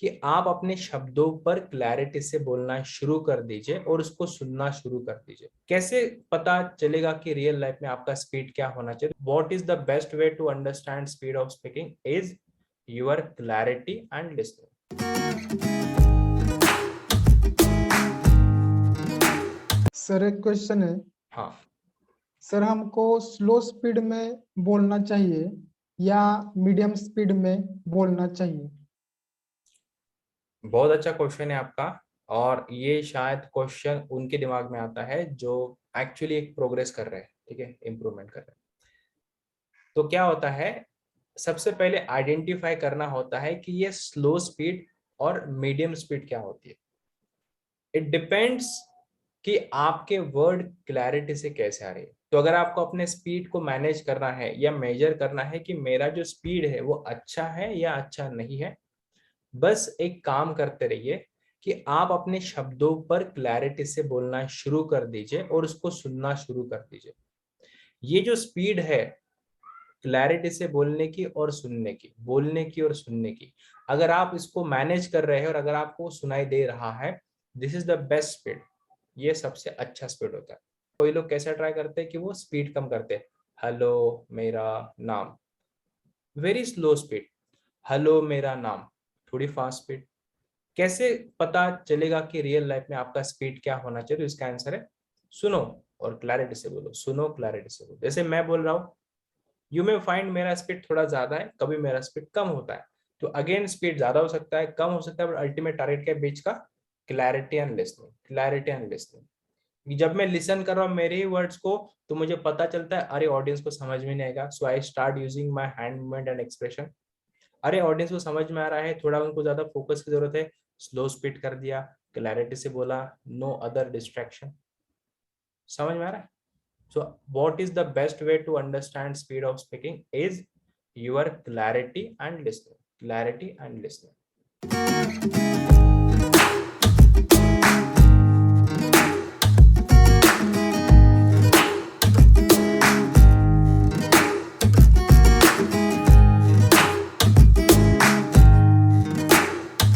कि आप अपने शब्दों पर क्लैरिटी से बोलना शुरू कर दीजिए और उसको सुनना शुरू कर दीजिए। कैसे पता चलेगा कि रियल लाइफ में आपका स्पीड क्या होना चाहिए? What is the best way to understand speed of speaking is your clarity and listening. Sir एक क्वेश्चन है। हाँ, सर हमको स्लो स्पीड में बोलना चाहिए या मीडियम स्पीड में बोलना चाहिए? बहुत अच्छा क्वेश्चन है आपका। और ये शायद क्वेश्चन उनके दिमाग में आता है जो एक्चुअली एक प्रोग्रेस कर रहे हैं, ठीक है, इम्प्रूवमेंट कर रहे हैं। तो क्या होता है, सबसे पहले आइडेंटिफाई करना होता है कि ये स्लो स्पीड और मीडियम स्पीड क्या होती है। इट डिपेंड्स कि आपके वर्ड क्लैरिटी से कैसे आ रही है। तो अगर आपको अपने स्पीड को मैनेज करना है या मेजर करना है कि मेरा जो स्पीड है वो अच्छा है या अच्छा नहीं है, बस एक काम करते रहिए कि आप अपने शब्दों पर क्लैरिटी से बोलना शुरू कर दीजिए और उसको सुनना शुरू कर दीजिए। ये जो स्पीड है क्लैरिटी से बोलने की और सुनने की, बोलने की और सुनने की, अगर आप इसको मैनेज कर रहे हैं और अगर आपको सुनाई दे रहा है, this is the best speed. ये सबसे अच्छा स्पीड होता है। कोई लोग कैसे ट्राई करते हैं कि वो स्पीड कम करते हैं। हेलो मेरा नाम, वेरी स्लो स्पीड। हेलो मेरा नाम, थोड़ी फास्ट स्पीड। कैसे पता चलेगा कि रियल लाइफ में आपका स्पीड क्या होना चाहिए? तो इसका आंसर है सुनो और क्लैरिटी से बोलो। सुनो, क्लैरिटी से बोलो। जैसे मैं बोल रहा हूँ, यू मे फाइंड मेरा स्पीड थोड़ा ज्यादा है, कभी मेरा स्पीड कम होता है। तो अगेन स्पीड ज्यादा हो सकता है, कम हो सकता है, बट अल्टीमेट टारगेट के बीच का clarity and listening, clarity and listening. जब मैं लिसन कर रहा हूँ मेरे ही वर्ड्स को, तो मुझे पता चलता है अरे ऑडियंस को समझ में नहीं आएगा, so I start using my hand movement and expression. अरे ऑडियंस को समझ में आ रहा है, थोड़ा उनको ज्यादा फोकस की जरूरत है, स्लो स्पीड कर दिया, क्लैरिटी से बोला, नो अदर डिस्ट्रैक्शन। समझ में आ रहा है? So what is the best way to understand speed of speaking is your clarity and listening. Clarity and listening.